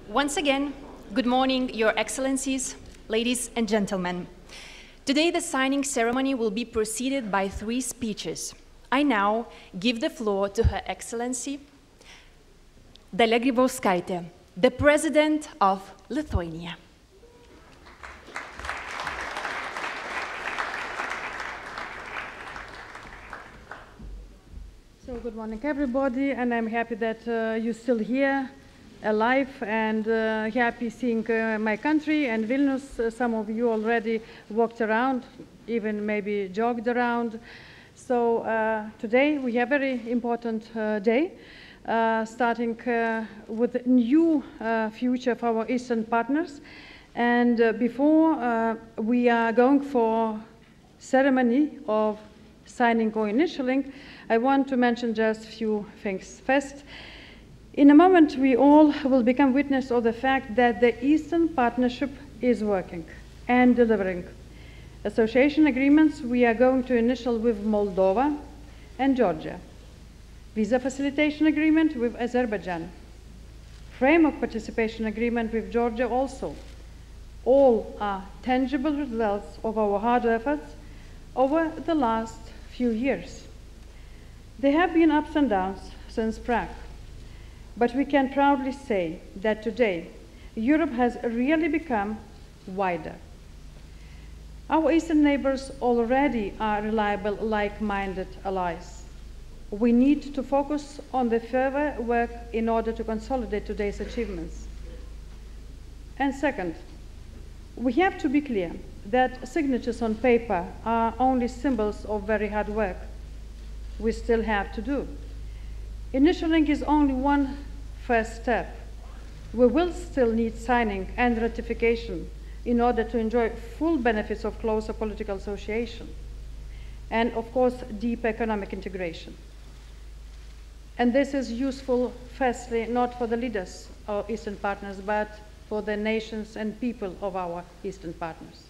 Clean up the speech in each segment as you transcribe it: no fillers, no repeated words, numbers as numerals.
Once again, good morning, Your Excellencies, ladies and gentlemen. Today, the signing ceremony will be preceded by 3 speeches. I now give the floor to Her Excellency Dalia Grybauskaitė, the President of Lithuania. So good morning, everybody, and I'm happy that you're still here, alive, and happy seeing my country and Vilnius. Some of you already walked around, even maybe jogged around. So today we have a very important day, starting with a new future for our Eastern partners. And before we are going for ceremony of signing or initialing, I want to mention just a few things. First, in a moment, we all will become witness of the fact that the Eastern Partnership is working and delivering. Association agreements we are going to initial with Moldova and Georgia. Visa facilitation agreement with Azerbaijan. Framework participation agreement with Georgia also. All are tangible results of our hard efforts over the last few years. There have been ups and downs since Prague, but we can proudly say that today Europe has really become wider. Our Eastern neighbors already are reliable, like-minded allies. We need to focus on the further work in order to consolidate today's achievements. And second, we have to be clear that signatures on paper are only symbols of very hard work we still have to do. Initialing is only one first step. We will still need signing and ratification in order to enjoy full benefits of closer political association and, of course, deep economic integration. And this is useful, firstly, not for the leaders of Eastern partners, but for the nations and people of our Eastern partners.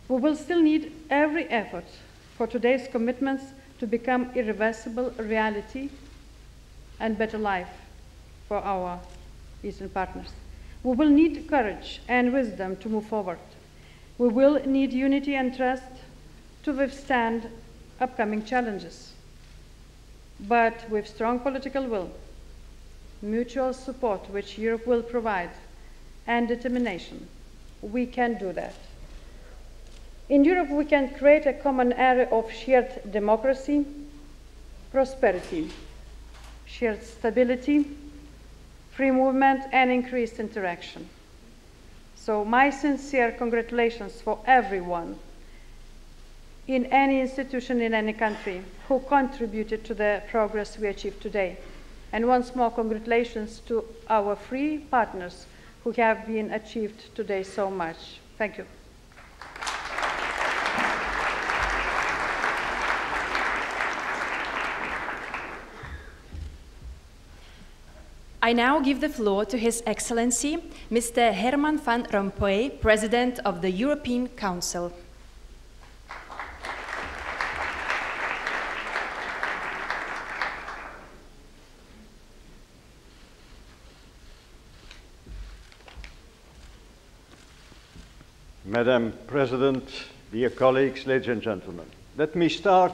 We will still need every effort for today's commitments to become irreversible reality and better life for our Eastern partners. We will need courage and wisdom to move forward. We will need unity and trust to withstand upcoming challenges. But with strong political will, mutual support which Europe will provide, and determination, we can do that. In Europe, we can create a common area of shared democracy, prosperity, shared stability, free movement, and increased interaction. So my sincere congratulations for everyone in any institution in any country who contributed to the progress we achieved today. And once more, congratulations to our 3 partners who have been achieved today so much. Thank you. I now give the floor to His Excellency, Mr. Herman Van Rompuy, President of the European Council. Madam President, dear colleagues, ladies and gentlemen, let me start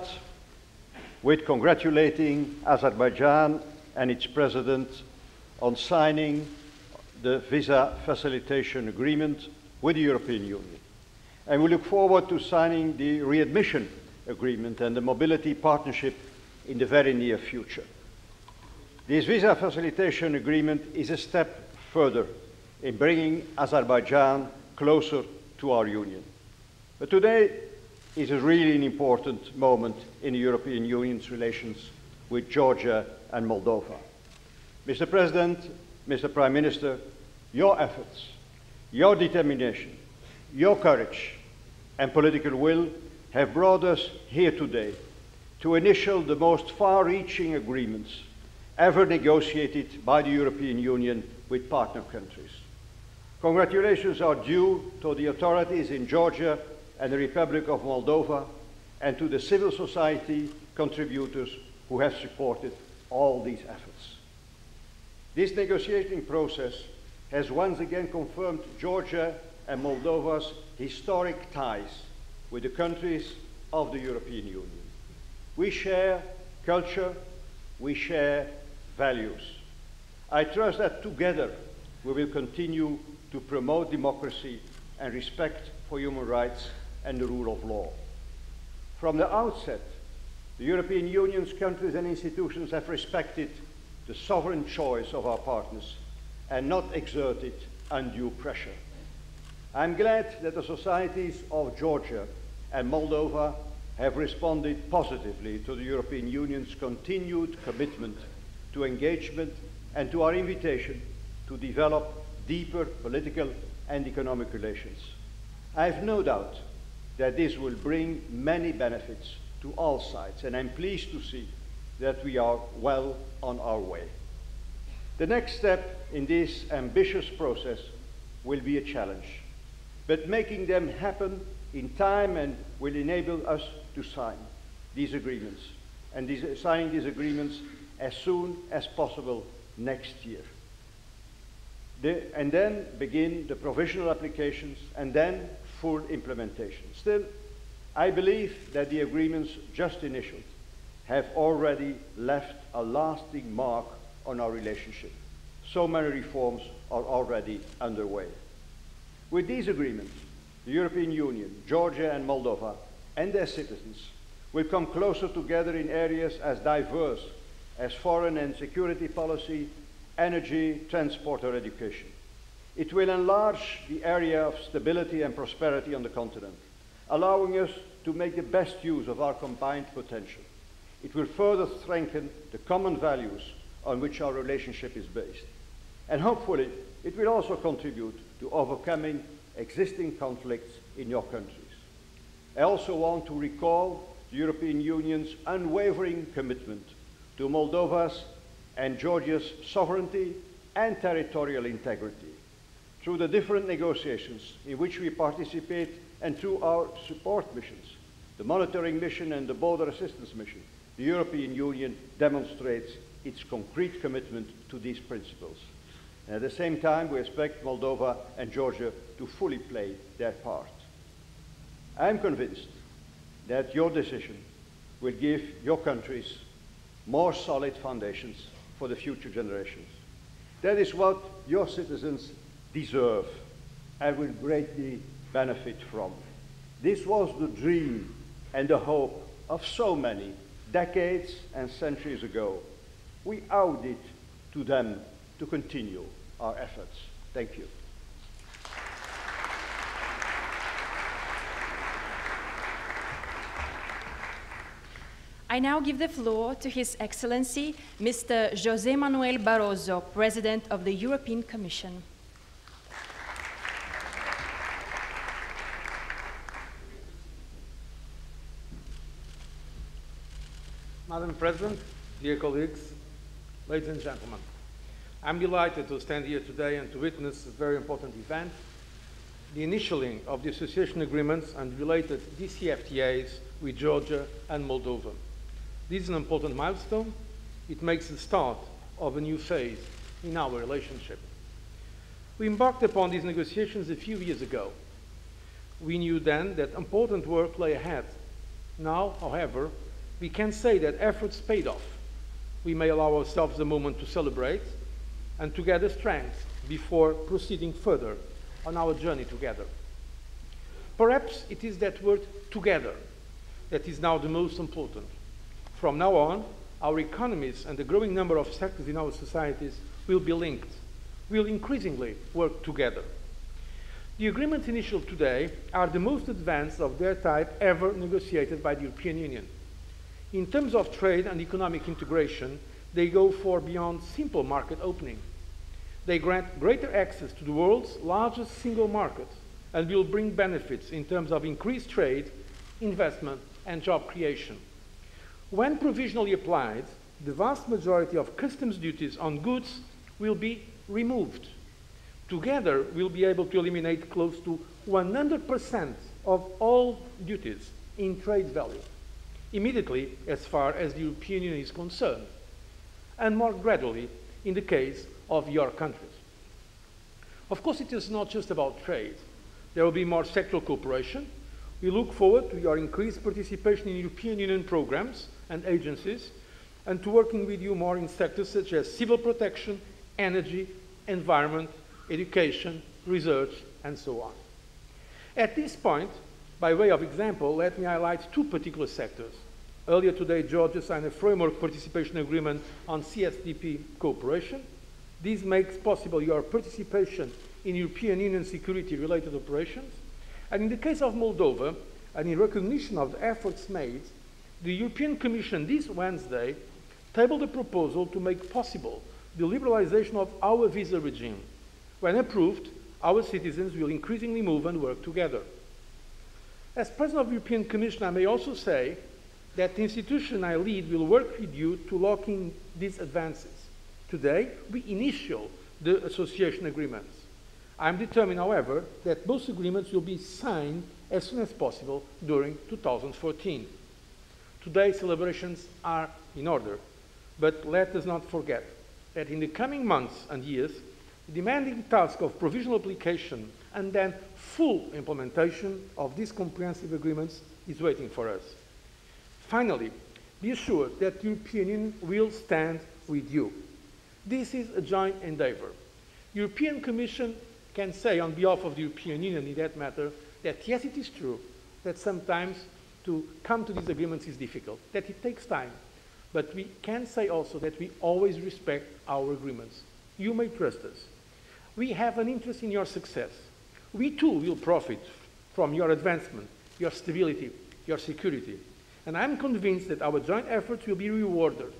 with congratulating Azerbaijan and its President on signing the visa facilitation agreement with the European Union. And we look forward to signing the readmission agreement and the mobility partnership in the very near future. This visa facilitation agreement is a step further in bringing Azerbaijan closer to our Union. But today is a really an important moment in the European Union's relations with Georgia and Moldova. Mr. President, Mr. Prime Minister, your efforts, your determination, your courage and political will have brought us here today to initial the most far-reaching agreements ever negotiated by the European Union with partner countries. Congratulations are due to the authorities in Georgia and the Republic of Moldova and to the civil society contributors who have supported all these efforts. This negotiating process has once again confirmed Georgia and Moldova's historic ties with the countries of the European Union. We share culture, we share values. I trust that together we will continue to promote democracy and respect for human rights and the rule of law. From the outset, the European Union's countries and institutions have respected the sovereign choice of our partners and not exerted undue pressure. I'm glad that the societies of Georgia and Moldova have responded positively to the European Union's continued commitment to engagement and to our invitation to develop deeper political and economic relations. I have no doubt that this will bring many benefits to all sides, and I'm pleased to see that we are well on our way. The next step in this ambitious process will be a challenge, but making them happen in time and will enable us to sign these agreements, and signing these agreements as soon as possible next year. And then begin the provisional applications and then full implementation. Still, I believe that the agreements just initialed have already left a lasting mark on our relationship. So many reforms are already underway. With these agreements, the European Union, Georgia and Moldova and their citizens will come closer together in areas as diverse as foreign and security policy, energy, transport or education. It will enlarge the area of stability and prosperity on the continent, allowing us to make the best use of our combined potential. It will further strengthen the common values on which our relationship is based. And hopefully, it will also contribute to overcoming existing conflicts in your countries. I also want to recall the European Union's unwavering commitment to Moldova's and Georgia's sovereignty and territorial integrity. Through the different negotiations in which we participate and through our support missions, the monitoring mission and the border assistance mission, the European Union demonstrates its concrete commitment to these principles. And at the same time, we expect Moldova and Georgia to fully play their part. I am convinced that your decision will give your countries more solid foundations for the future generations. That is what your citizens deserve and will greatly benefit from. This was the dream and the hope of so many decades and centuries ago. We owe it to them to continue our efforts. Thank you. I now give the floor to His Excellency, Mr. José Manuel Barroso, President of the European Commission. Madam President, dear colleagues, ladies and gentlemen, I'm delighted to stand here today and to witness a very important event, the initialing of the association agreements and related DCFTAs with Georgia and Moldova. This is an important milestone. It makes the start of a new phase in our relationship. We embarked upon these negotiations a few years ago. We knew then that important work lay ahead. Now, however, we can say that efforts paid off. We may allow ourselves a moment to celebrate and to gather strength before proceeding further on our journey together. Perhaps it is that word together that is now the most important. From now on, our economies and the growing number of sectors in our societies will be linked, will increasingly work together. The agreements initialed today are the most advanced of their type ever negotiated by the European Union. In terms of trade and economic integration, they go far beyond simple market opening. They grant greater access to the world's largest single market and will bring benefits in terms of increased trade, investment, and job creation. When provisionally applied, the vast majority of customs duties on goods will be removed. Together, we'll be able to eliminate close to 100% of all duties in trade value, immediately as far as the European Union is concerned, and more gradually in the case of your countries. Of course, it is not just about trade. There will be more sectoral cooperation. We look forward to your increased participation in European Union programs and agencies, and to working with you more in sectors such as civil protection, energy, environment, education, research, and so on. At this point, by way of example, let me highlight two particular sectors. Earlier today, Georgia signed a framework participation agreement on CSDP cooperation. This makes possible your participation in European Union security-related operations. And in the case of Moldova, and in recognition of the efforts made, the European Commission this Wednesday tabled a proposal to make possible the liberalization of our visa regime. When approved, our citizens will increasingly move and work together. As President of the European Commission, I may also say that the institution I lead will work with you to lock in these advances. Today, we initial the association agreements. I am determined, however, that both agreements will be signed as soon as possible during 2014. Today's celebrations are in order, but let us not forget that in the coming months and years, the demanding task of provisional application and then full implementation of these comprehensive agreements is waiting for us. Finally, be assured that the European Union will stand with you. This is a joint endeavor. The European Commission can say on behalf of the European Union in that matter that yes, it is true that sometimes to come to these agreements is difficult, that it takes time, but we can say also that we always respect our agreements. You may trust us. We have an interest in your success. We too will profit from your advancement, your stability, your security. And I'm convinced that our joint efforts will be rewarded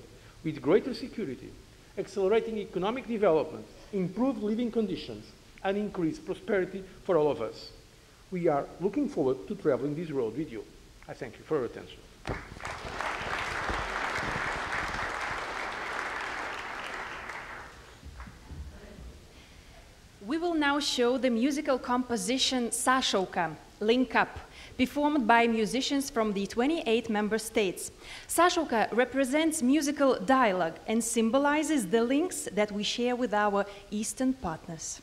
with greater security, accelerating economic development, improved living conditions, and increased prosperity for all of us. We are looking forward to traveling this road with you. I thank you for your attention. We will now show the musical composition Ashoka, Link Up, performed by musicians from the 28 member states. Ashoka represents musical dialogue and symbolizes the links that we share with our Eastern partners.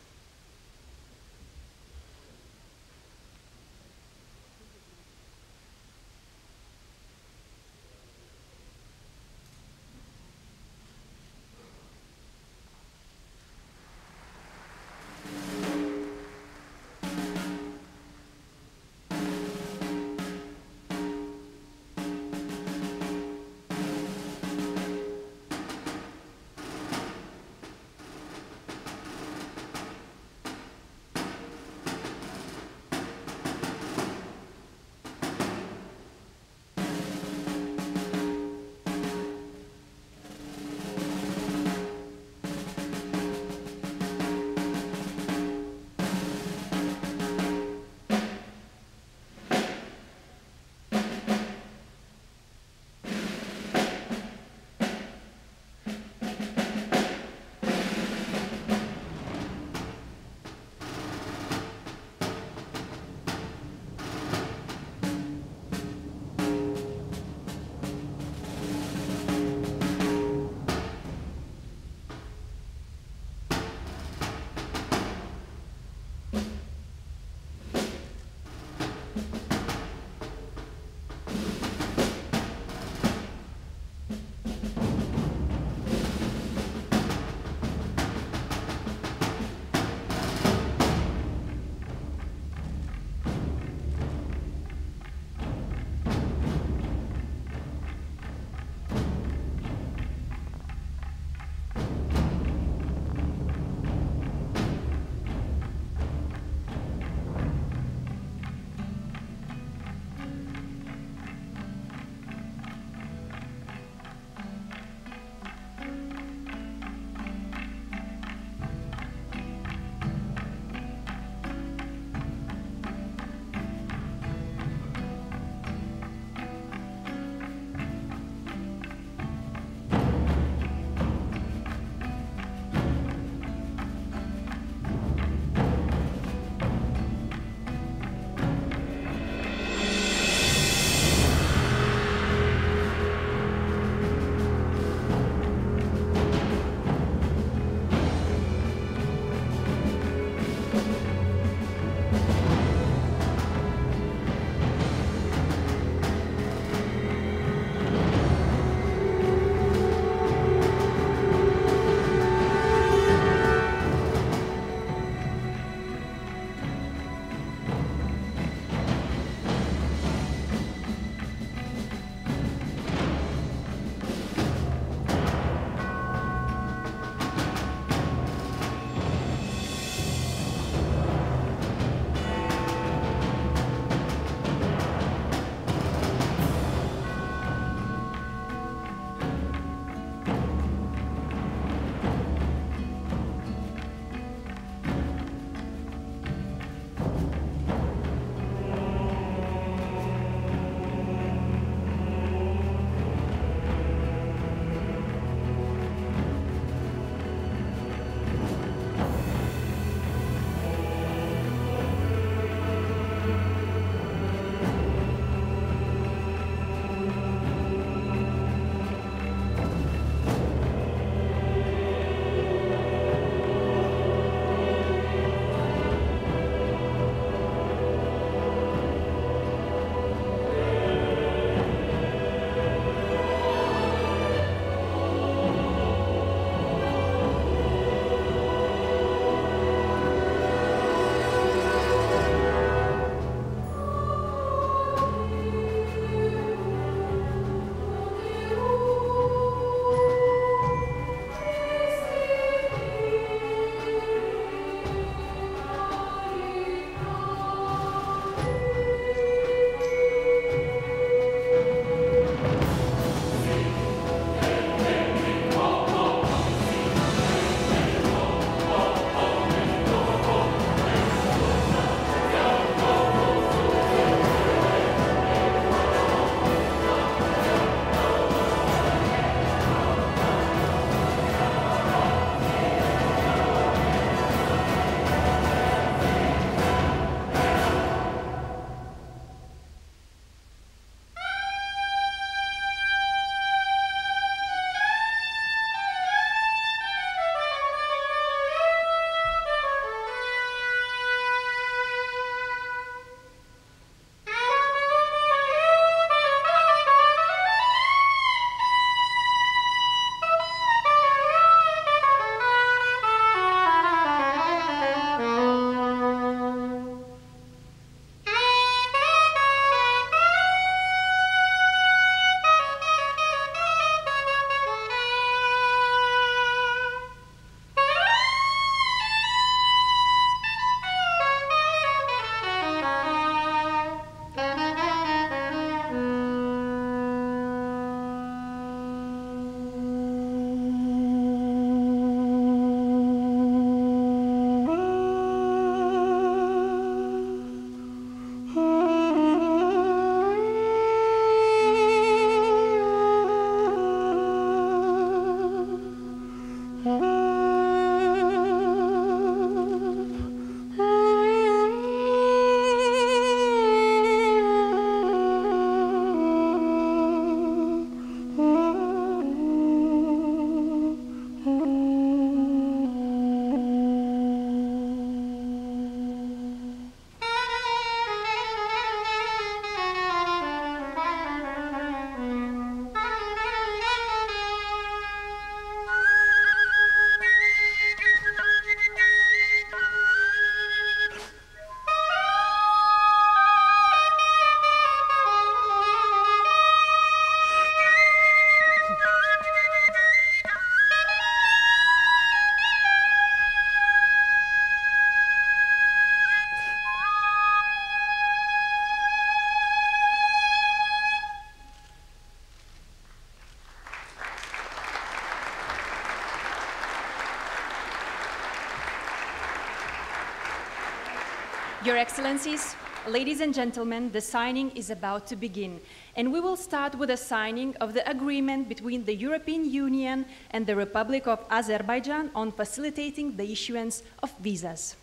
Your Excellencies, ladies and gentlemen, the signing is about to begin, and we will start with a signing of the agreement between the European Union and the Republic of Azerbaijan on facilitating the issuance of visas.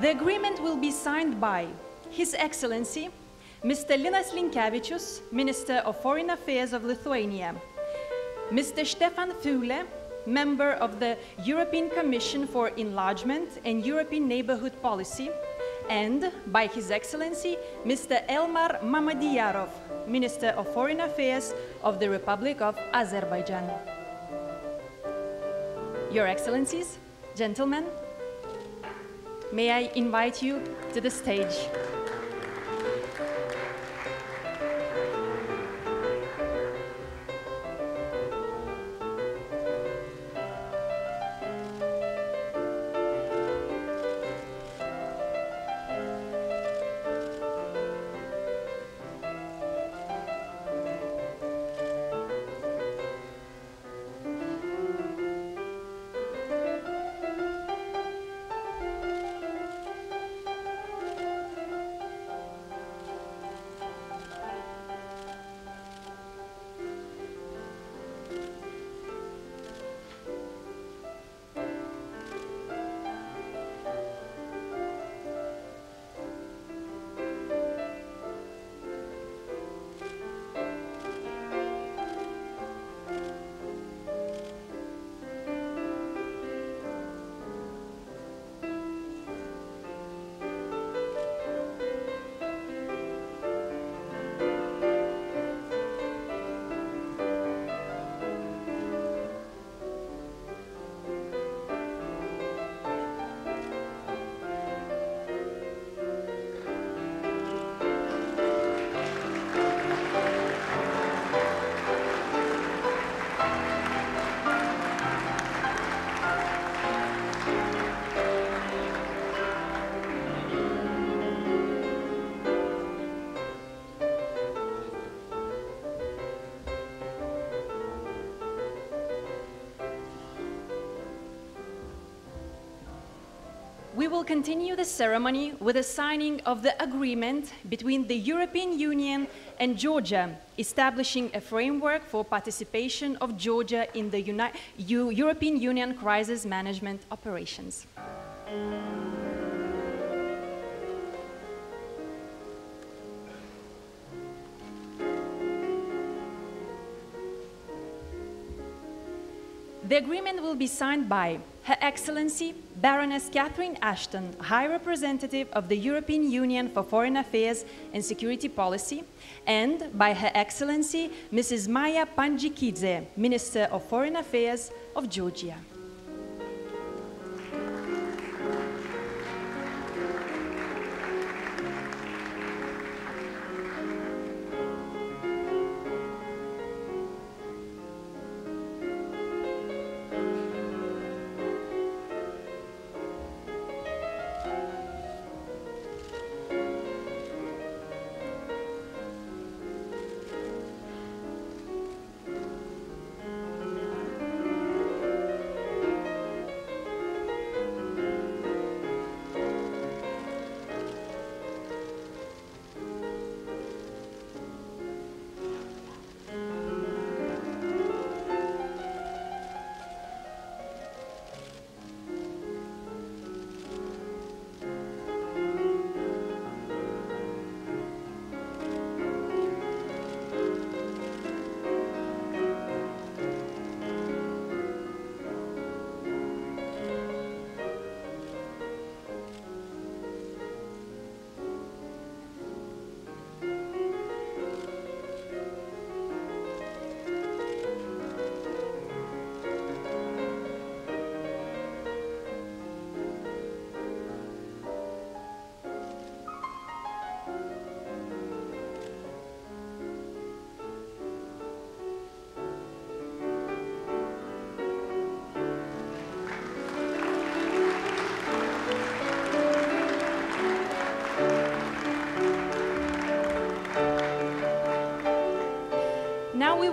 The agreement will be signed by His Excellency, Mr. Linas Linkevičius, Minister of Foreign Affairs of Lithuania, Mr. Stefan Füle, Member of the European Commission for Enlargement and European Neighborhood Policy, and by His Excellency, Mr. Elmar Mamadiyarov, Minister of Foreign Affairs of the Republic of Azerbaijan. Your Excellencies, gentlemen, may I invite you to the stage. We will continue the ceremony with the signing of the agreement between the European Union and Georgia, establishing a framework for participation of Georgia in the European Union crisis management operations. The agreement will be signed by Her Excellency Baroness Catherine Ashton, High Representative of the European Union for Foreign Affairs and Security Policy, and by Her Excellency Mrs. Maya Panjikidze, Minister of Foreign Affairs of Georgia.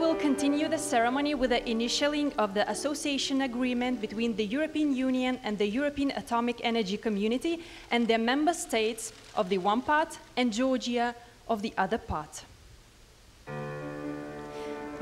will continue the ceremony with the initialing of the association agreement between the European Union and the European Atomic Energy Community and their member states of the one part and Georgia of the other part.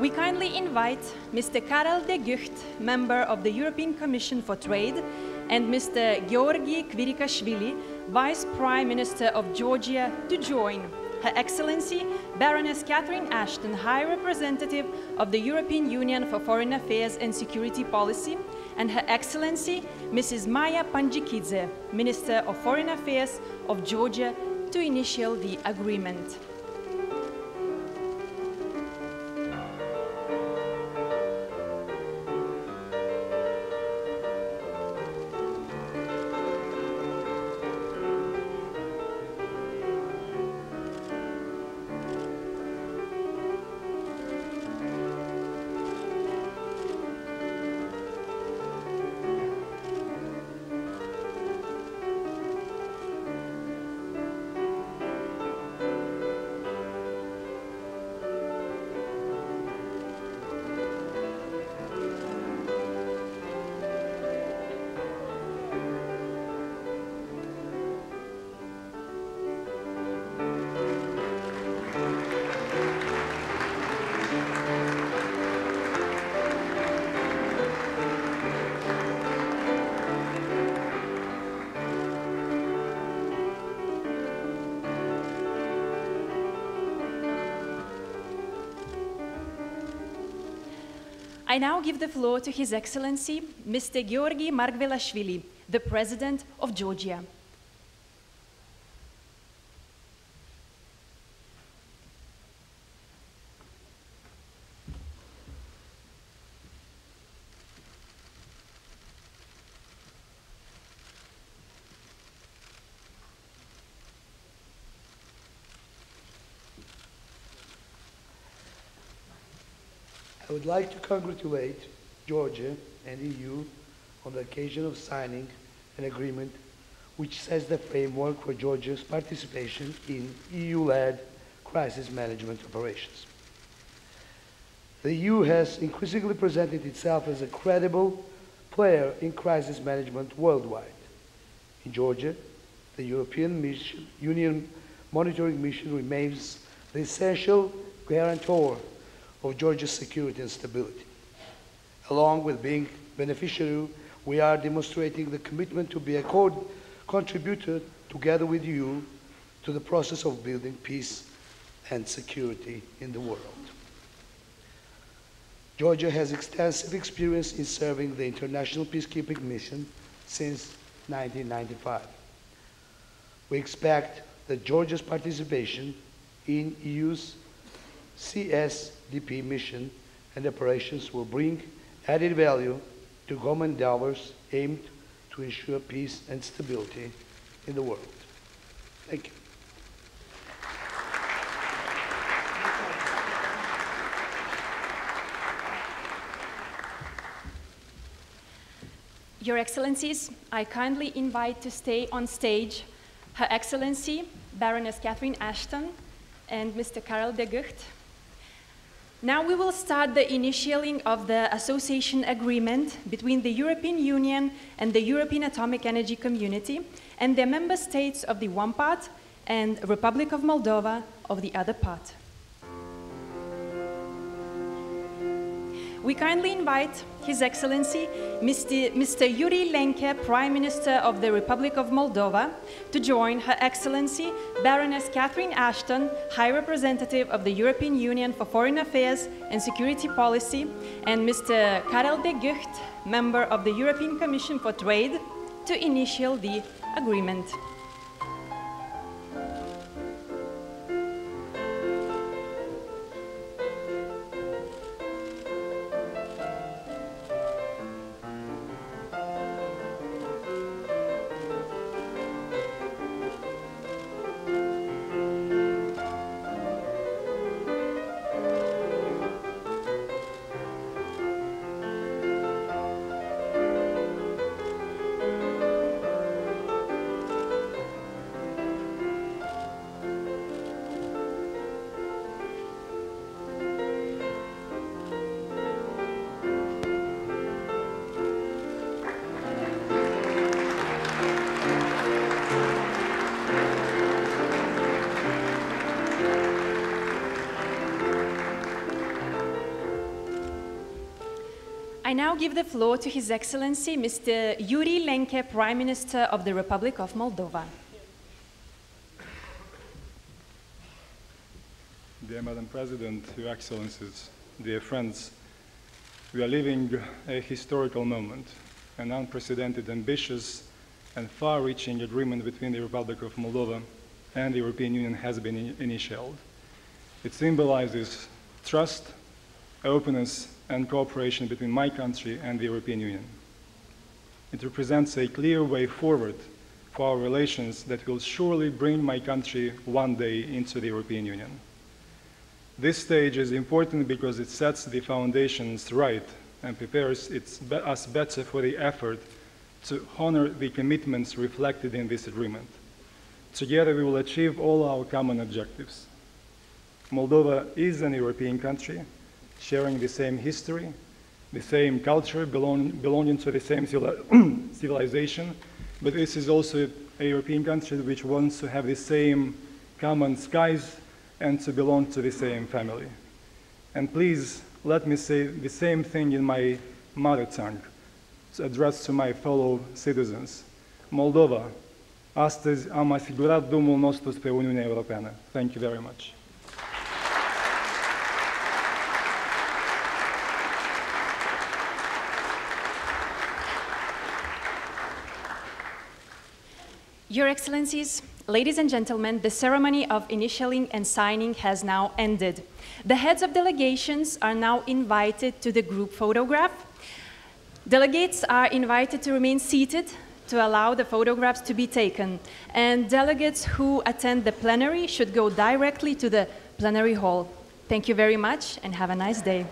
We kindly invite Mr. Karel de Gucht, member of the European Commission for Trade, and Mr. Georgi Kvirikashvili, Vice Prime Minister of Georgia, to join Her Excellency Baroness Catherine Ashton, High Representative of the European Union for Foreign Affairs and Security Policy, and Her Excellency Mrs. Maya Panjikidze, Minister of Foreign Affairs of Georgia, to initiate the agreement. I now give the floor to His Excellency, Mr. Georgi Margvelashvili, the President of Georgia. I would like to congratulate Georgia and the EU on the occasion of signing an agreement which sets the framework for Georgia's participation in EU-led crisis management operations. The EU has increasingly presented itself as a credible player in crisis management worldwide. In Georgia, the European Union Monitoring Mission remains the essential guarantor of Georgia's security and stability. Along with being beneficiary, we are demonstrating the commitment to be a contributor together with you to the process of building peace and security in the world. Georgia has extensive experience in serving the international peacekeeping mission since 1995. We expect that Georgia's participation in EU's CSDP mission and operations will bring added value to government endeavors aimed to ensure peace and stability in the world. Thank you. Your Excellencies, I kindly invite to stay on stage Her Excellency Baroness Catherine Ashton and Mr. Karel de Gucht. Now we will start the initialing of the association agreement between the European Union and the European Atomic Energy Community and their member states of the one part and Republic of Moldova of the other part. We kindly invite His Excellency Mr. Yuri Lenke, Prime Minister of the Republic of Moldova, to join Her Excellency Baroness Catherine Ashton, High Representative of the European Union for Foreign Affairs and Security Policy, and Mr. Karel de Gucht, Member of the European Commission for Trade, to initiate the agreement. now give the floor to His Excellency, Mr. Yuri Lenke, Prime Minister of the Republic of Moldova. Dear Madam President, Your Excellencies, dear friends, we are living a historical moment. An unprecedented, ambitious, and far-reaching agreement between the Republic of Moldova and the European Union has been initiated. It symbolizes trust, openness, and cooperation between my country and the European Union. It represents a clear way forward for our relations that will surely bring my country one day into the European Union. This stage is important because it sets the foundations right and prepares us better for the effort to honor the commitments reflected in this agreement. Together we will achieve all our common objectives. Moldova is an European country, sharing the same history, the same culture, belonging to the same civilization, but this is also a European country which wants to have the same common skies and to belong to the same family. And please, let me say the same thing in my mother tongue, addressed to my fellow citizens. Moldova, astăzi am asigurat drumul nostru spre Uniunea Europeană. Thank you very much. Your Excellencies, ladies and gentlemen, the ceremony of initialing and signing has now ended. The heads of delegations are now invited to the group photograph. Delegates are invited to remain seated to allow the photographs to be taken. And delegates who attend the plenary should go directly to the plenary hall. Thank you very much and have a nice day.